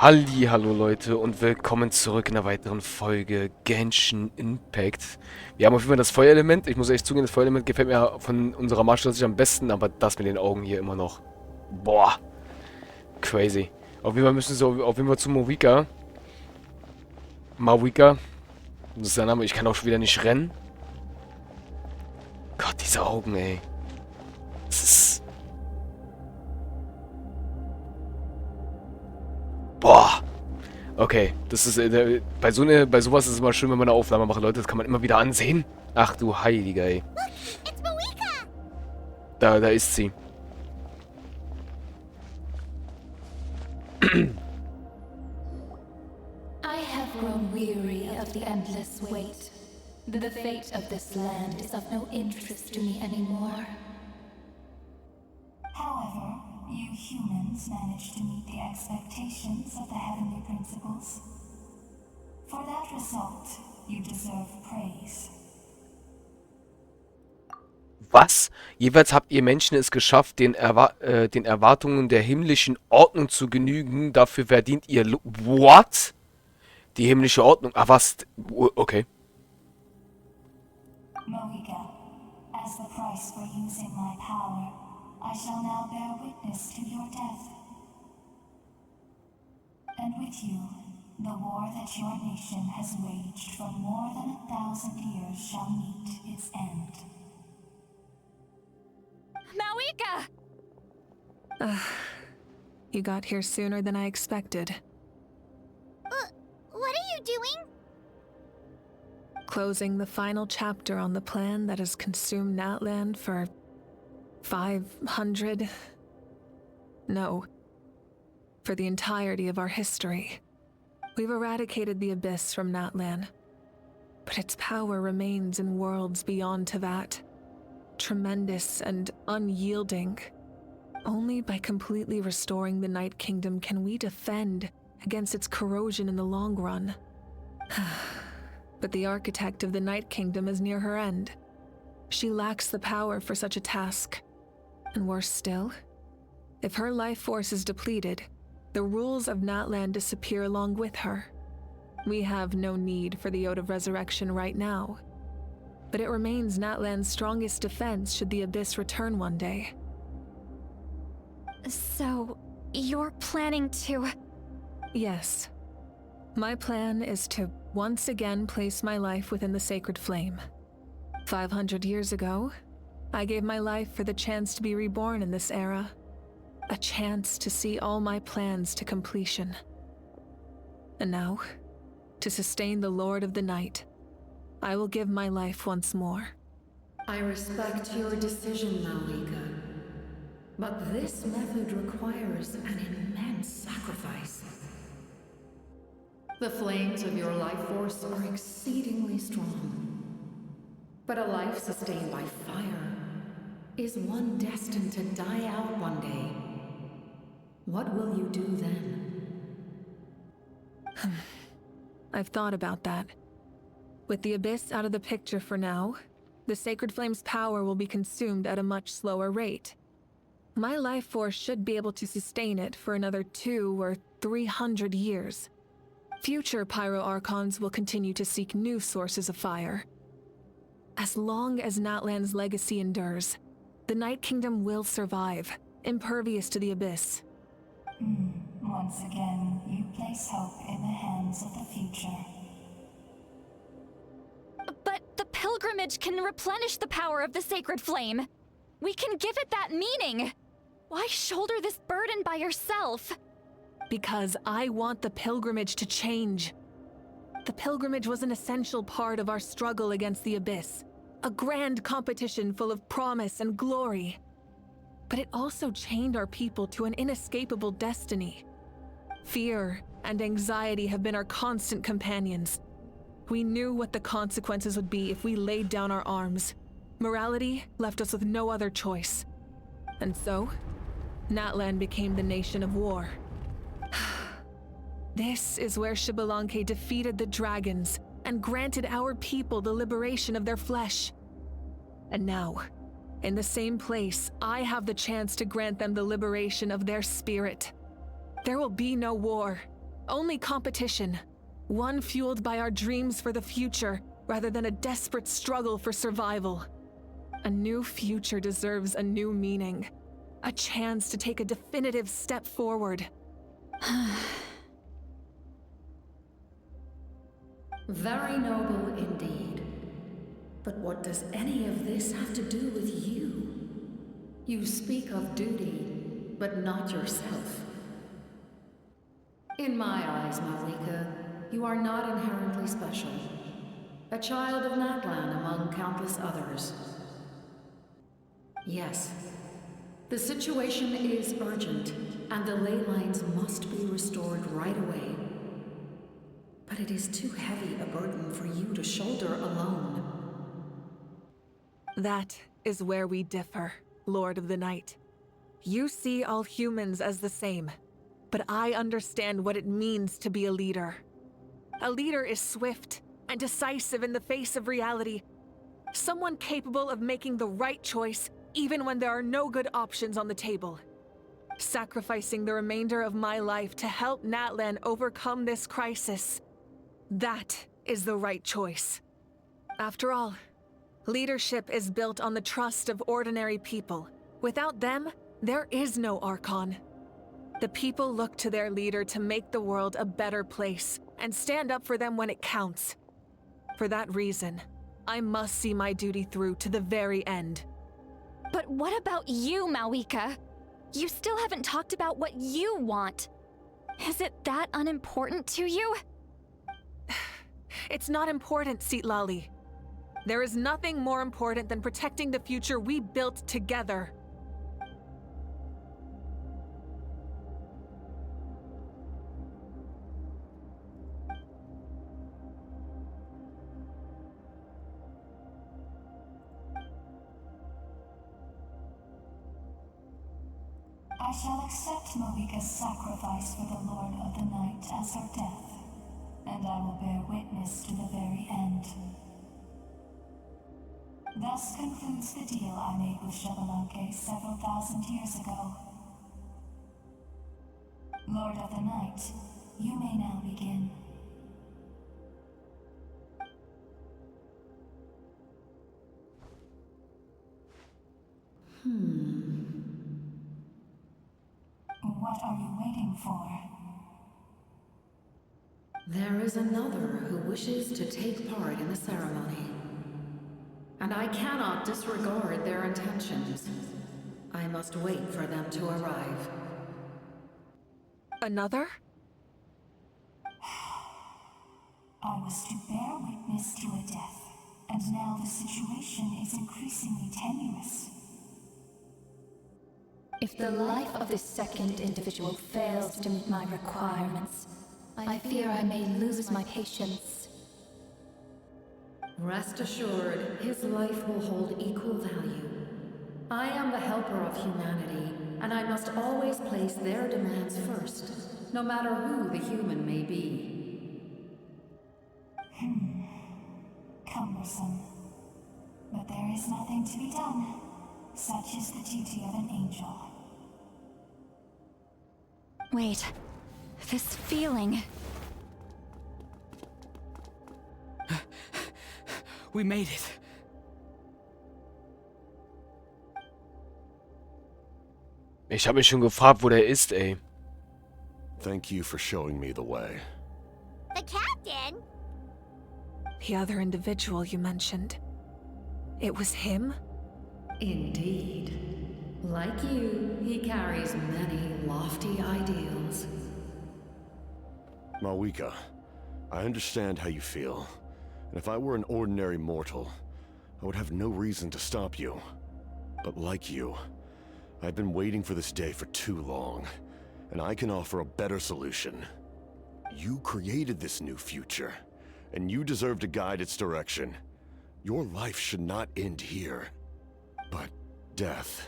Hallo Leute und willkommen zurück in einer weiteren Folge Genshin Impact. Wir haben auf jeden Fall das Feuerelement. Ich muss echt zugeben, das Feuerelement gefällt mir von unserer Martial am besten, aber das mit den Augen hier immer noch. Boah, crazy. Auf jeden Fall müssen sie auf jeden Fall zu Mawika. Mawika, das ist der Name. Ich kann auch schon wieder nicht rennen. Gott, diese Augen, ey. Das ist... Boah. Okay, das ist bei sowas ist es immer schön, wenn man eine Aufnahme macht, Leute. Das kann man immer wieder ansehen. Ach du Heiliger, ey. It's Malika! Da ist sie. I have grown weary of the endless wait. The fate of this land is of no interest to me anymore. However, you humans managed to meet the expectations of the heavenly principles. For that result, you deserve praise. Was? Jeweils habt ihr Menschen es geschafft, den Erwartungen der himmlischen Ordnung zu genügen. Dafür verdient ihr... What? Die himmlische Ordnung? Ah, was? Okay. Mohiga, as the price for using my power, I shall now bear witness to your death. And with you, the war that your nation has waged for more than 1,000 years shall meet its end. Mawika! You got here sooner than I expected. What are you doing? Closing the final chapter on the plan that has consumed Natland for 500... No. For the entirety of our history. We've eradicated the Abyss from Natlan, but its power remains in worlds beyond Tevat. Tremendous and unyielding. Only by completely restoring the Night Kingdom can we defend against its corrosion in the long run. But the architect of the Night Kingdom is near her end. She lacks the power for such a task. And worse still, if her life force is depleted, the rules of Natlan disappear along with her. We have no need for the Ode of Resurrection right now, but it remains Natlan's strongest defense should the Abyss return one day. So, you're planning to... Yes. My plan is to once again place my life within the sacred flame. 500 years ago, I gave my life for the chance to be reborn in this era. A chance to see all my plans to completion. And now, to sustain the Lord of the Night, I will give my life once more. I respect your decision, Malika. But this method requires an immense sacrifice. The flames of your life force are exceedingly strong. But a life sustained by fire is one destined to die out one day. What will you do then? I've thought about that. With the Abyss out of the picture for now, the Sacred Flame's power will be consumed at a much slower rate. My life force should be able to sustain it for another 200 or 300 years. Future Pyro-Archons will continue to seek new sources of fire. As long as Natlan's legacy endures, the Night Kingdom will survive, impervious to the Abyss. Once again, you place hope in the hands of the future. But the pilgrimage can replenish the power of the sacred flame. We can give it that meaning. Why shoulder this burden by yourself? Because I want the pilgrimage to change. The pilgrimage was an essential part of our struggle against the Abyss. A grand competition full of promise and glory. But it also chained our people to an inescapable destiny. Fear and anxiety have been our constant companions. We knew what the consequences would be if we laid down our arms. Morality left us with no other choice. And so, Natlan became the nation of war. This is where Xbalanque defeated the dragons and granted our people the liberation of their flesh. And now, in the same place, I have the chance to grant them the liberation of their spirit. There will be no war, Only competition. One fueled by our dreams for the future, rather than a desperate struggle for survival. A new future deserves a new meaning. A chance to take a definitive step forward. Very noble indeed. But what does any of this have to do with you? You speak of duty, but not yourself. In my eyes, Malika, you are not inherently special. A child of Natlan among countless others. Yes, the situation is urgent, and the ley lines must be restored right away. But it is too heavy a burden for you to shoulder alone. That is where we differ, Lord of the Night. You see all humans as the same, but I understand what it means to be a leader. A leader is swift and decisive in the face of reality. Someone capable of making the right choice even when there are no good options on the table. Sacrificing the remainder of my life to help Natlan overcome this crisis. That is the right choice. After all, leadership is built on the trust of ordinary people. Without them, there is no Archon. The people look to their leader to make the world a better place and stand up for them when it counts. For that reason, I must see my duty through to the very end. But what about you, Malika? You still haven't talked about what you want. Is it that unimportant to you? It's not important, Citlali. There is nothing more important than protecting the future we built together. I shall accept Malika's sacrifice for the Lord of the Night as her death, and I will bear witness to the very end. Thus concludes the deal I made with Xbalanque several thousand years ago. Lord of the Night, you may now begin. What are you waiting for? There is another who wishes to take part in the ceremony. And I cannot disregard their intentions. I must wait for them to arrive. Another? I was to bear witness to a death, and now the situation is increasingly tenuous. If the life of this second individual fails to meet my requirements, I fear I may lose my patience. Rest assured, his life will hold equal value. I am the helper of humanity, and I must always place their demands first, no matter who the human may be. Cumbersome. But there is nothing to be done. Such is the duty of an angel. Wait, this feeling. We made it. Ich habe mich schon gefragt, wo der ist, ey. Thank you for showing me the way. The captain? The other individual you mentioned. It was him? Indeed. Like you, he carries many lofty ideals. Malika, I understand how you feel. And if I were an ordinary mortal, I would have no reason to stop you. But like you, I've been waiting for this day for too long, and I can offer a better solution. You created this new future, and you deserve to guide its direction. Your life should not end here. But death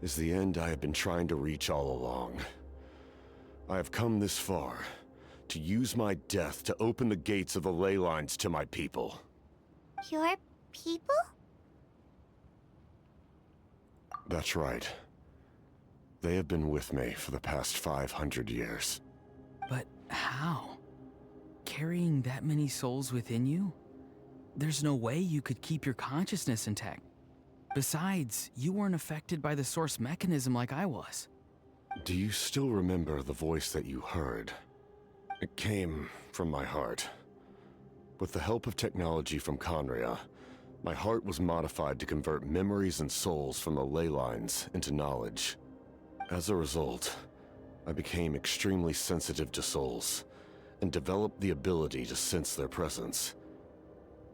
is the end I have been trying to reach all along. I have come this far to use my death to open the gates of the ley lines to my people. Your people? That's right. They have been with me for the past 500 years. But how? Carrying that many souls within you? There's no way you could keep your consciousness intact. Besides, you weren't affected by the source mechanism like I was. Do you still remember the voice that you heard? It came from my heart. With the help of technology from Conria, my heart was modified to convert memories and souls from the ley lines into knowledge. As a result, I became extremely sensitive to souls, and developed the ability to sense their presence,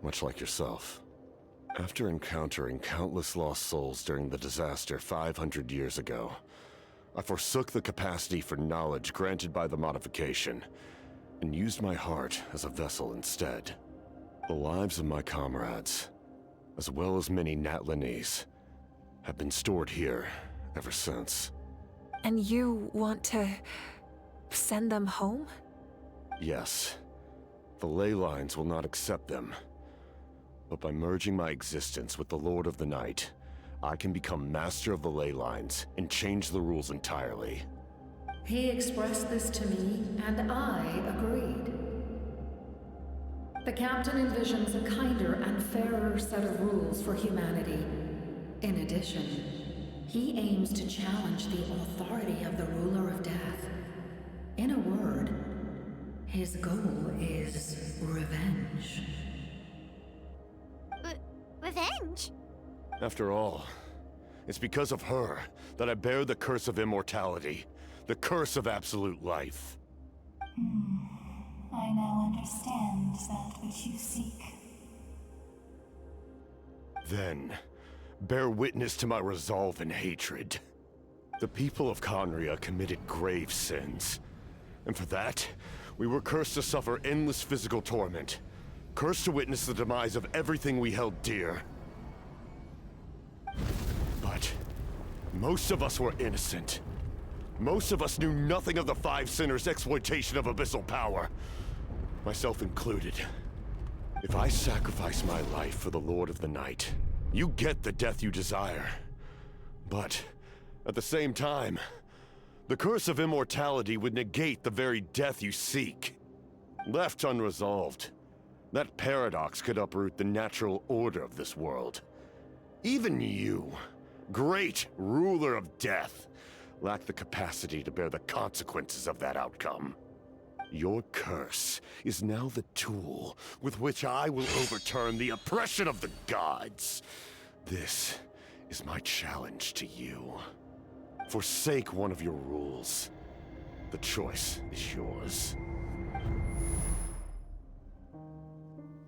much like yourself. After encountering countless lost souls during the disaster 500 years ago, I forsook the capacity for knowledge granted by the modification, and used my heart as a vessel instead. The lives of my comrades, as well as many Natlanese, have been stored here ever since. And you want to send them home? Yes. The ley lines will not accept them. But by merging my existence with the Lord of the Night, I can become master of the ley lines and change the rules entirely. He expressed this to me, and I agreed. The captain envisions a kinder and fairer set of rules for humanity. In addition, he aims to challenge the authority of the ruler of death. In a word, his goal is revenge. Revenge? After all, it's because of her that I bear the curse of immortality, the curse of absolute life. I now understand that which you seek. Then, bear witness to my resolve and hatred. The people of Conria committed grave sins, and for that, we were cursed to suffer endless physical torment, cursed to witness the demise of everything we held dear. But most of us were innocent. Most of us knew nothing of the Five Sinners' exploitation of abyssal power, myself included. If I sacrifice my life for the Lord of the Night, you get the death you desire. But at the same time, the curse of immortality would negate the very death you seek. Left unresolved, that paradox could uproot the natural order of this world. Even you, great ruler of death, lack the capacity to bear the consequences of that outcome. Your curse is now the tool with which I will overturn the oppression of the gods. This is my challenge to you. Forsake one of your rules. The choice is yours.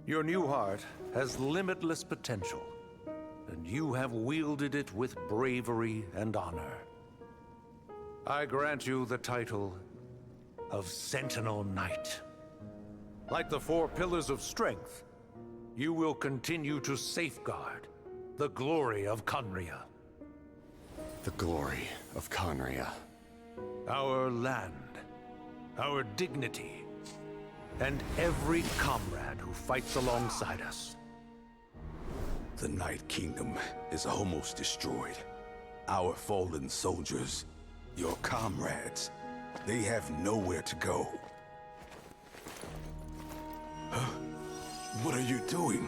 Your new heart has limitless potential, and you have wielded it with bravery and honor. I grant you the title of Sentinel Knight. Like the four pillars of strength, you will continue to safeguard the glory of Conria. The glory of Conria. Our land, our dignity, and every comrade who fights alongside us. The Night Kingdom is almost destroyed. Our fallen soldiers, your comrades, they have nowhere to go. Huh? What are you doing?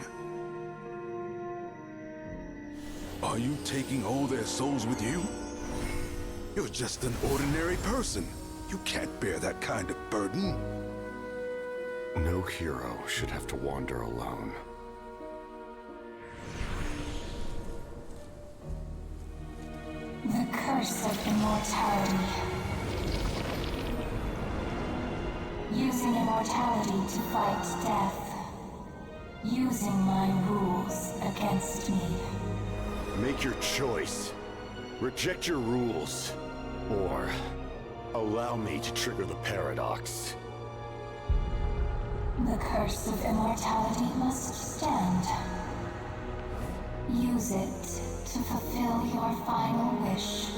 Are you taking all their souls with you? You're just an ordinary person. You can't bear that kind of burden. No hero should have to wander alone. The curse of immortality. Using immortality to fight death. Using my rules against me. Make your choice. Reject your rules. Or allow me to trigger the paradox. The curse of immortality must stand. Use it to fulfill your final wish.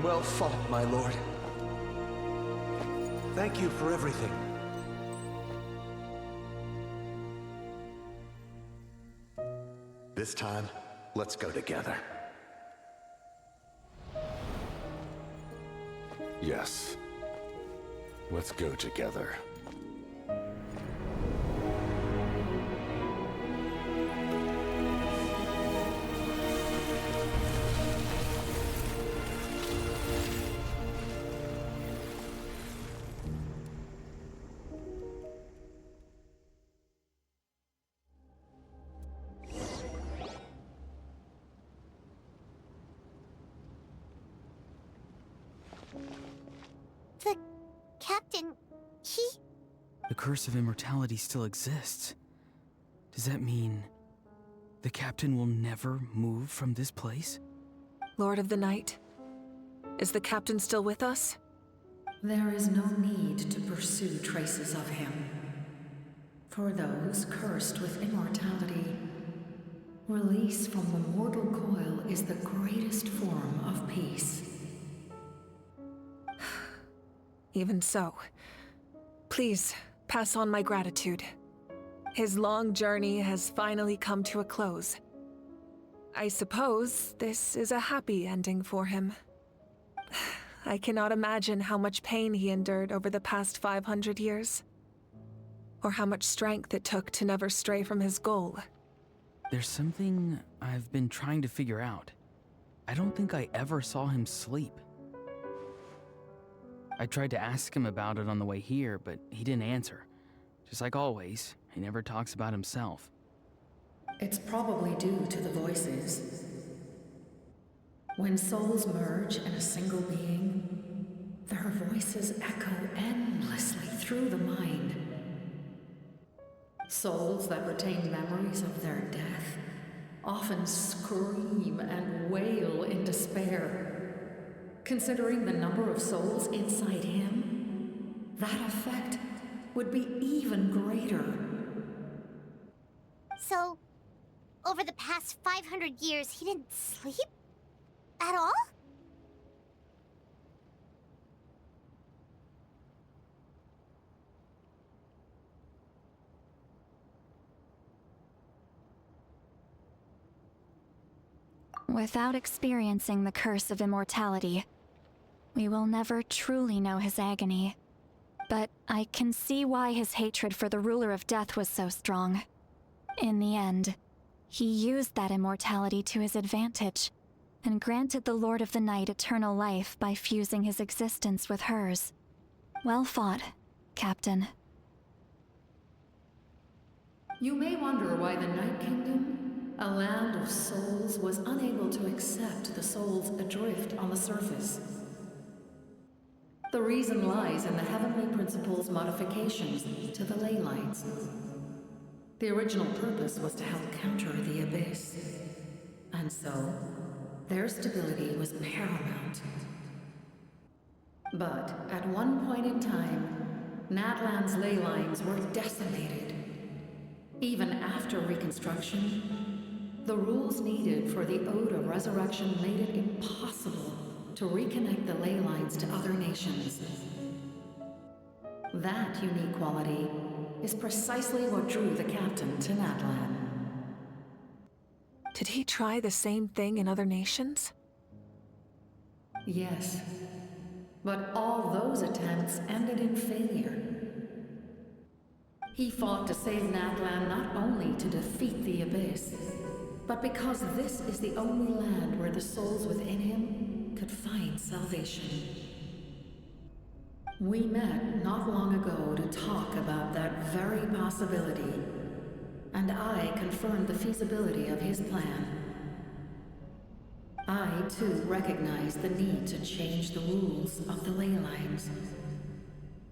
Well fought, my lord. Thank you for everything. This time, let's go together. Yes. Let's go together. The captain, he... The curse of immortality still exists. Does that mean the captain will never move from this place? Lord of the Night, is the captain still with us? There is no need to pursue traces of him. For those cursed with immortality, release from the mortal coil is the greatest form of peace. Even so, please pass on my gratitude. His long journey has finally come to a close. I suppose this is a happy ending for him. I cannot imagine how much pain he endured over the past 500 years, or how much strength it took to never stray from his goal. There's something I've been trying to figure out. I don't think I ever saw him sleep. I tried to ask him about it on the way here, but he didn't answer. Just like always, he never talks about himself. It's probably due to the voices. When souls merge in a single being, their voices echo endlessly through the mind. Souls that retain memories of their death often scream and wail in despair. Considering the number of souls inside him, that effect would be even greater. So, over the past 500 years, he didn't sleep? At all? Without experiencing the curse of immortality, we will never truly know his agony. But I can see why his hatred for the ruler of death was so strong. In the end, he used that immortality to his advantage, and granted the Lord of the Night eternal life by fusing his existence with hers. Well fought, Captain. You may wonder why the Night Kingdom, a land of souls, was unable to accept the souls adrift on the surface. The reason lies in the Heavenly Principle's modifications to the ley lines. The original purpose was to help counter the Abyss, and so their stability was paramount. But at one point in time, Natlan's ley lines were decimated. Even after reconstruction, the rules needed for the Ode of Resurrection made it impossible to reconnect the ley lines to other nations. That unique quality is precisely what drew the captain to Natlan. Did he try the same thing in other nations? Yes, but all those attempts ended in failure. He fought to save Natlan not only to defeat the Abyss, but because this is the only land where the souls within him could find salvation. We met not long ago to talk about that very possibility, and I confirmed the feasibility of his plan. I, too, recognize the need to change the rules of the ley lines.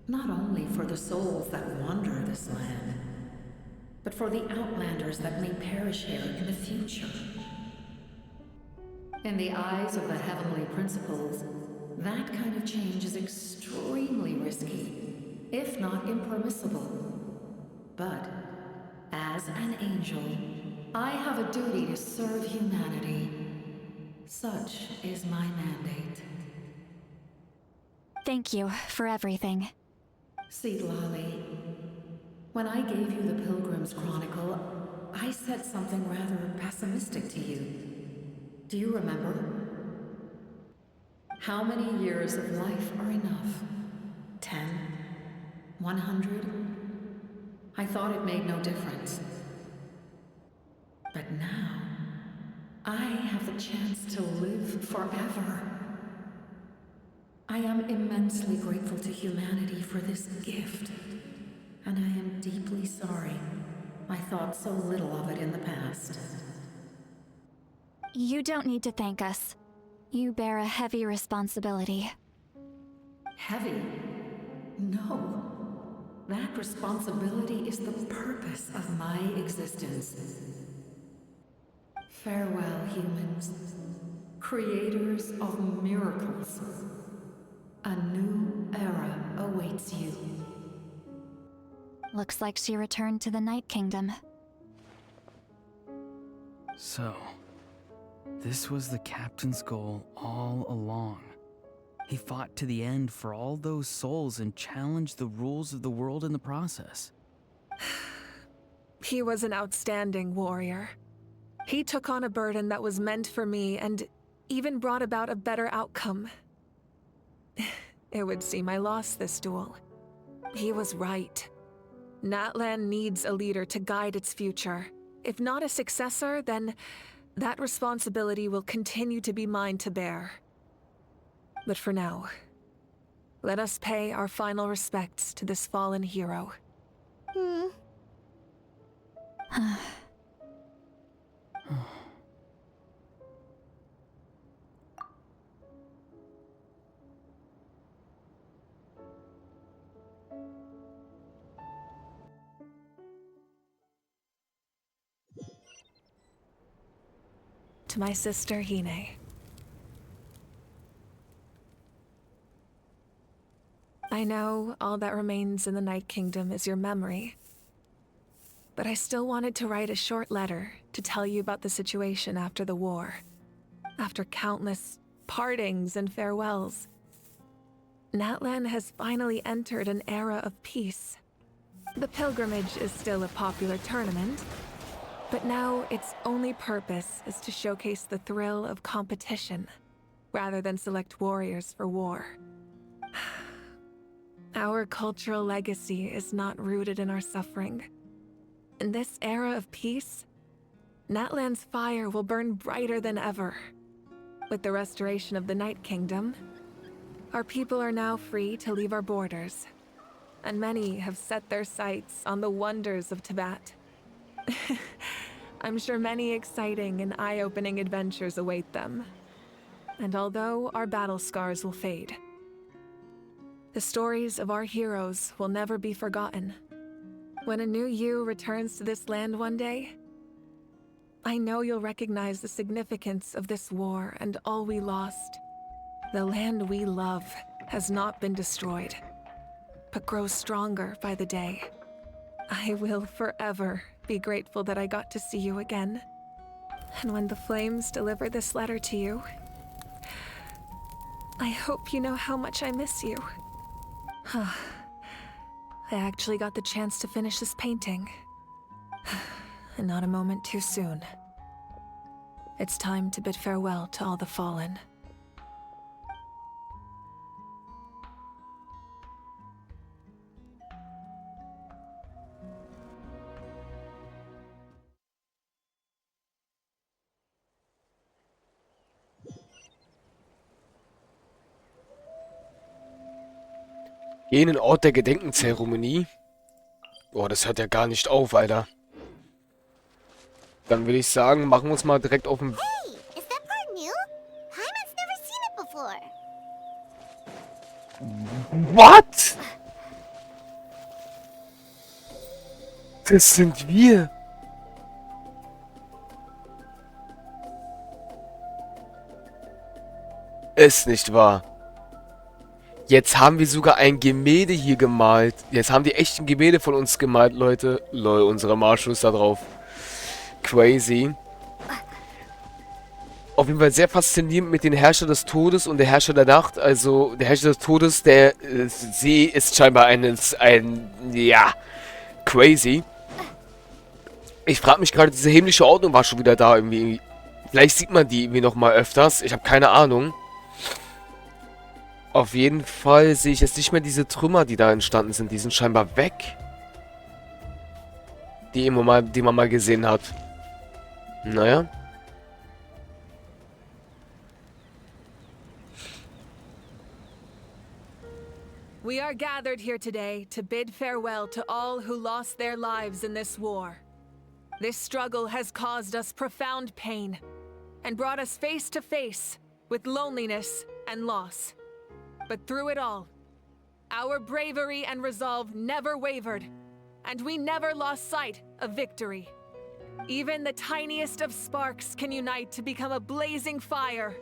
Not only for the souls that wander this land, but for the outlanders that may perish here in the future. In the eyes of the Heavenly Principles, that kind of change is extremely risky, if not impermissible. But, as an angel, I have a duty to serve humanity. Such is my mandate. Thank you for everything. Seed Lolly, when I gave you the Pilgrim's Chronicle, I said something rather pessimistic to you. Do you remember? How many years of life are enough? 10? 100? I thought it made no difference. But now, I have the chance to live forever. I am immensely grateful to humanity for this gift. And I am deeply sorry I thought so little of it in the past. You don't need to thank us. You bear a heavy responsibility. Heavy? No. That responsibility is the purpose of my existence. Farewell, humans. Creators of miracles. A new era awaits you. Looks like she returned to the Night Kingdom. So, this was the captain's goal all along. He fought to the end for all those souls and challenged the rules of the world in the process. He was an outstanding warrior. He took on a burden that was meant for me and even brought about a better outcome. It would seem I lost this duel. He was right. Natlan needs a leader to guide its future. If not a successor, then that responsibility will continue to be mine to bear. But for now, let us pay our final respects to this fallen hero. To my sister, Hine. I know all that remains in the Night Kingdom is your memory, but I still wanted to write a short letter to tell you about the situation after the war. After countless partings and farewells, Natlan has finally entered an era of peace. The pilgrimage is still a popular tournament, but now its only purpose is to showcase the thrill of competition, rather than select warriors for war. Our cultural legacy is not rooted in our suffering. In this era of peace, Natlan's fire will burn brighter than ever. With the restoration of the Night Kingdom, our people are now free to leave our borders, and many have set their sights on the wonders of Tibet. I'm sure many exciting and eye-opening adventures await them. And although our battle scars will fade, the stories of our heroes will never be forgotten. When a new you returns to this land one day, I know you'll recognize the significance of this war and all we lost. The land we love has not been destroyed, but grows stronger by the day. I will forever be grateful that I got to see you again. And when the flames deliver this letter to you, I hope you know how much I miss you. I actually got the chance to finish this painting. And not a moment too soon. It's time to bid farewell to all the fallen. Jenen Ort der Gedenkenzeremonie. Boah, das hört ja gar nicht auf, Alter. Dann würde ich sagen, machen wir uns mal direkt auf den... Hey, is that part new? Hyman's never seen it before. What? Das sind wir. Ist nicht wahr. Jetzt haben wir sogar ein Gemälde hier gemalt. Jetzt haben die echten Gemälde von uns gemalt, Leute. Lol, unsere Masho ist da drauf. Crazy. Auf jeden Fall sehr faszinierend mit den Herrscher des Todes und der Herrscher der Nacht. Also, der Herrscher des Todes, sie ist scheinbar ja, crazy. Ich frage mich gerade, diese himmlische Ordnung war schon wieder da irgendwie. Vielleicht sieht man die irgendwie nochmal öfters. Ich habe keine Ahnung. Auf jeden Fall sehe ich jetzt nicht mehr diese Trümmer, die da entstanden sind. Die sind scheinbar weg. Die man mal gesehen hat. Naja. We are gathered here today to bid farewell to all who lost their lives in this war. This struggle has caused us profound pain and brought us face to face with loneliness and loss. But through it all, our bravery and resolve never wavered, and we never lost sight of victory. Even the tiniest of sparks can unite to become a blazing fire.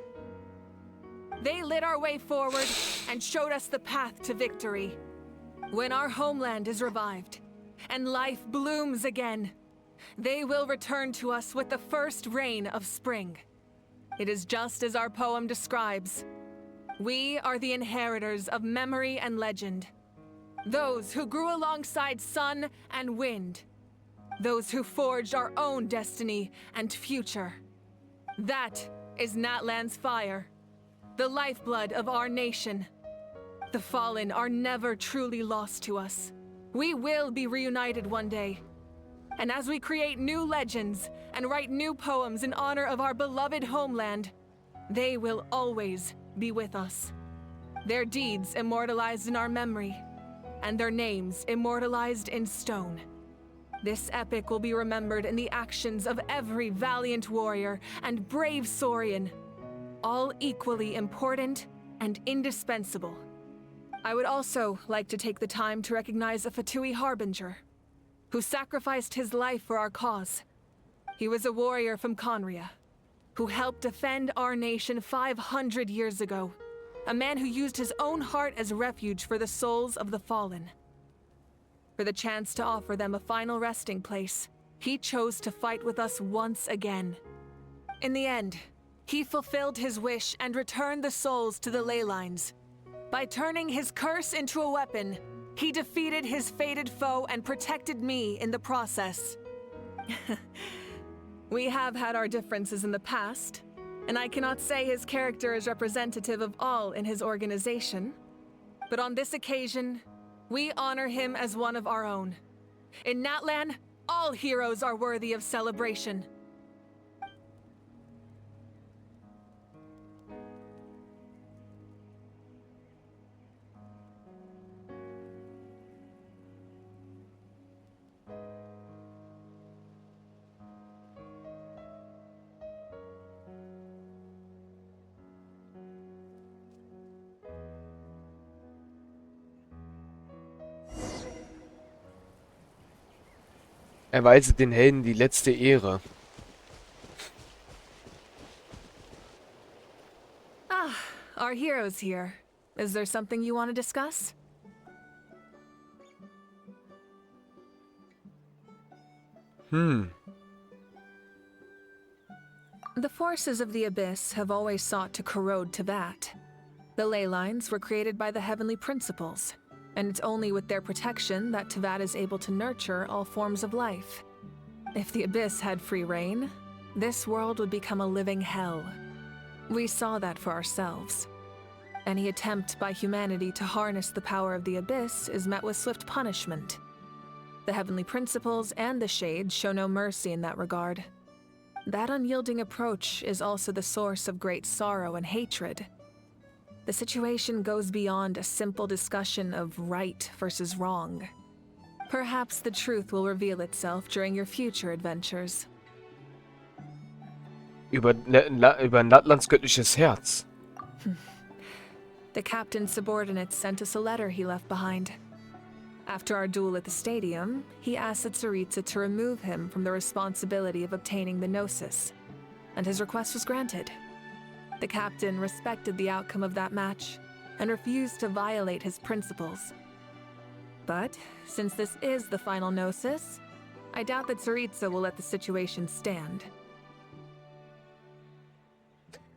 They lit our way forward and showed us the path to victory. When our homeland is revived and life blooms again, they will return to us with the first rain of spring. It is just as our poem describes. We are the inheritors of memory and legend. Those who grew alongside sun and wind. Those who forged our own destiny and future. That is Natlan's fire. The lifeblood of our nation. The fallen are never truly lost to us. We will be reunited one day. And as we create new legends and write new poems in honor of our beloved homeland, they will always be with us. Their deeds immortalized in our memory, and their names immortalized in stone. This epic will be remembered in the actions of every valiant warrior and brave Saurian, all equally important and indispensable. I would also like to take the time to recognize a Fatui Harbinger, who sacrificed his life for our cause. He was a warrior from Conria, who helped defend our nation 500 years ago. A man who used his own heart as refuge for the souls of the fallen. For the chance to offer them a final resting place, he chose to fight with us once again. In the end, he fulfilled his wish and returned the souls to the ley lines. By turning his curse into a weapon, he defeated his fated foe and protected me in the process. We have had our differences in the past, and I cannot say his character is representative of all in his organization. But on this occasion, we honor him as one of our own. In Natlan, all heroes are worthy of celebration. Erweise den Helden die letzte Ehre. Ah, our heroes here. Is there something you want to discuss? The forces of the Abyss have always sought to corrode Tevat. The ley lines were created by the heavenly principles, and it's only with their protection that Tevat is able to nurture all forms of life. If the Abyss had free reign, this world would become a living hell. We saw that for ourselves. Any attempt by humanity to harness the power of the Abyss is met with swift punishment. The heavenly principles and the Shades show no mercy in that regard. That unyielding approach is also the source of great sorrow and hatred. The situation goes beyond a simple discussion of right versus wrong. Perhaps the truth will reveal itself during your future adventures. Über Natlans göttliches Herz. The captain's subordinates sent us a letter he left behind. After our duel at the stadium, he asked Tsaritsa to remove him from the responsibility of obtaining the Gnosis, and his request was granted. The captain respected the outcome of that match and refused to violate his principles. But since this is the final Gnosis, I doubt that Tsaritsa will let the situation stand.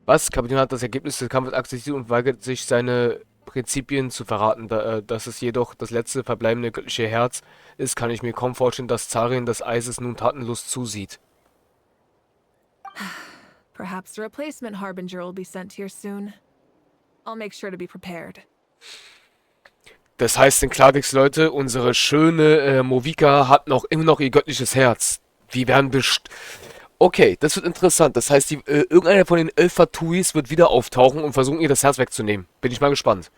Was? Kapitän hat das Ergebnis des Kampfes akzeptiert und weigert sich, seine Prinzipien zu verraten. Dass es jedoch das letzte verbleibende göttliche Herz ist, kann ich mir kaum vorstellen, dass Zarin des Eises nun tatenlos zusieht. Perhaps a replacement harbinger will be sent here soon. I'll make sure to be prepared. Das heißt in Klartext, Leute, unsere schöne Movika hat immer noch ihr göttliches Herz. Die werden Okay, das wird interessant. Das heißt, irgendeiner von den 11 Fatuis wird wieder auftauchen und versuchen, ihr das Herz wegzunehmen. Bin ich mal gespannt.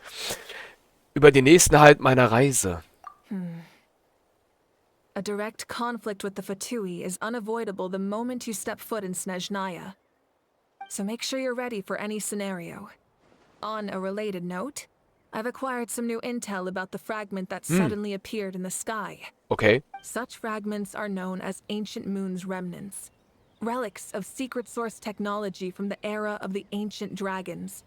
Über den nächsten Halt meiner Reise. A direct conflict with the Fatui is unavoidable the moment you step foot in Snezhnaya. So make sure you're ready for any scenario. On a related note, I've acquired some new intel about the fragment that suddenly appeared in the sky. Okay. Such fragments are known as Ancient Moon's remnants. Relics of secret source technology from the era of the ancient dragons.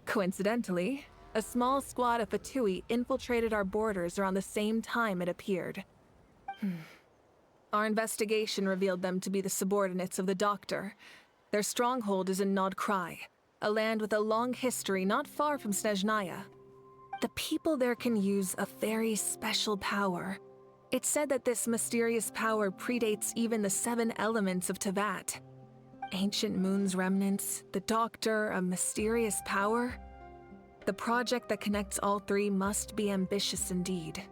Coincidentally, a small squad of Fatui infiltrated our borders around the same time it appeared. Our investigation revealed them to be the subordinates of the Doctor. Their stronghold is in Nod Krai, a land with a long history not far from Snezhnaya. The people there can use a very special power. It's said that this mysterious power predates even the 7 elements of Tevat. Ancient Moon's remnants, the Doctor, a mysterious power? The project that connects all 3 must be ambitious indeed.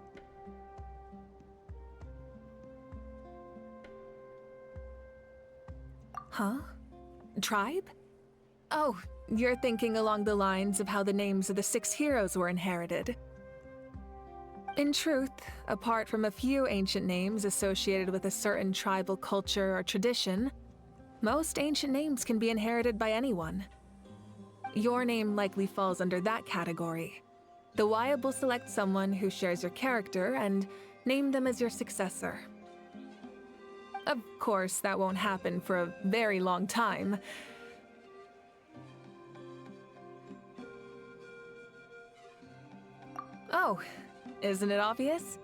Huh? Tribe? Oh, you're thinking along the lines of how the names of the 6 heroes were inherited. In truth, apart from a few ancient names associated with a certain tribal culture or tradition, most ancient names can be inherited by anyone. Your name likely falls under that category. The Wyab will select someone who shares your character and name them as your successor. Of course, that won't happen for a very long time. Oh, isn't it obvious?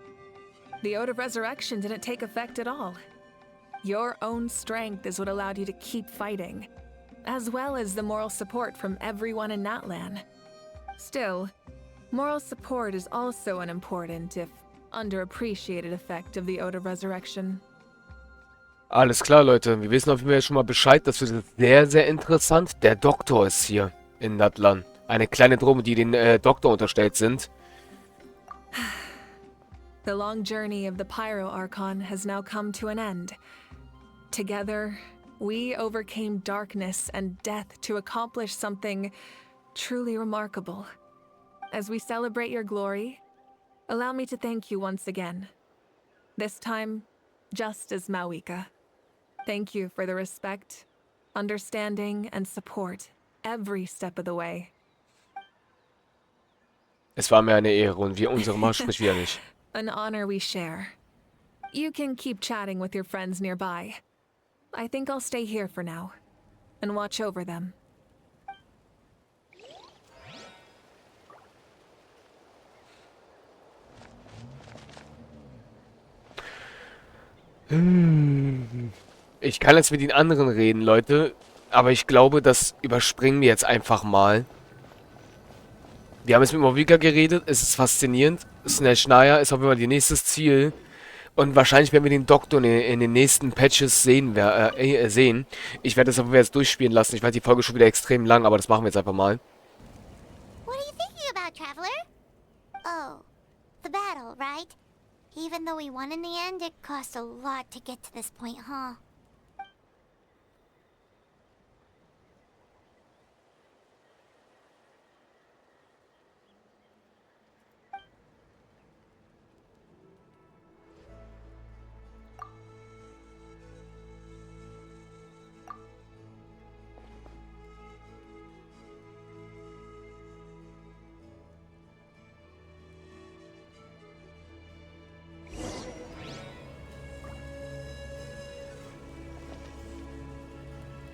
The Ode of Resurrection didn't take effect at all. Your own strength is what allowed you to keep fighting, as well as the moral support from everyone in Natlan. Still, moral support is also an important, if underappreciated effect of the Ode of Resurrection. Alles klar, Leute. Wir wissen auf jeden Fall schon mal Bescheid. Das wird sehr, sehr interessant. Der Doktor ist hier in Natlan. Eine kleine Truppe, die den Doktor unterstellt sind. The long journey of the Pyro Archon has now come to an end. Together, we overcame darkness and death to accomplish something truly remarkable. As we celebrate your glory, allow me to thank you once again. This time, just as Mawika. Thank you for the respect, understanding, and support every step of the way. Es war mir eine Ehre und unsere Macht spricht wieder nicht. An honor we share. You can keep chatting with your friends nearby. I think I'll stay here for now and watch over them. Ich kann jetzt mit den anderen reden, Leute, aber ich glaube, das überspringen wir jetzt einfach mal. Wir haben jetzt mit Mawika geredet, es ist faszinierend. Snezhnaya ist auf jeden Fall ihr nächstes Ziel. Und wahrscheinlich werden wir den Doktor in den nächsten Patches sehen. Ich werde das aber jetzt durchspielen lassen. Ich weiß, die Folge ist schon wieder extrem lang, aber das machen wir jetzt einfach mal. What are you thinking about, Traveler? Oh, the battle, right? Even though we won in the end, it cost a lot to get to this point, huh?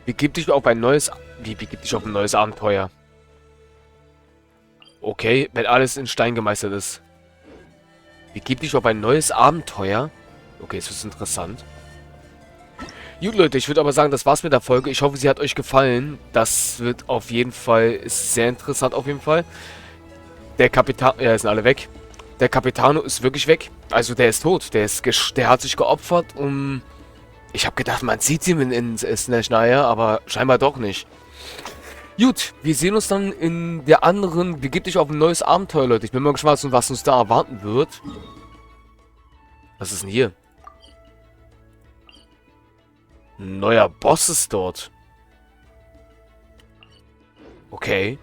Begib dich auf ein neues... begib dich auf ein neues Abenteuer? Okay, wenn alles in Stein gemeißelt ist. Begib dich auf ein neues Abenteuer? Okay, es ist interessant. Gut, Leute, ich würde aber sagen, das war's mit der Folge. Ich hoffe, sie hat euch gefallen. Das wird auf jeden Fall... ist sehr interessant auf jeden Fall. Der Kapitän... Ja, sind alle weg. Der Capitano ist wirklich weg. Also der ist tot. Der hat sich geopfert, um... Ich habe gedacht, man zieht ihn ins Snatch-Naja, aber scheinbar doch nicht. Gut, wir sehen uns dann in der anderen... Begib dich auf ein neues Abenteuer, Leute. Ich bin mal gespannt, was uns da erwarten wird. Was ist denn hier? Ein neuer Boss ist dort. Okay.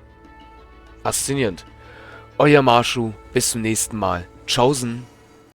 Faszinierend. Euer Masho. Bis zum nächsten Mal. Tschaußen.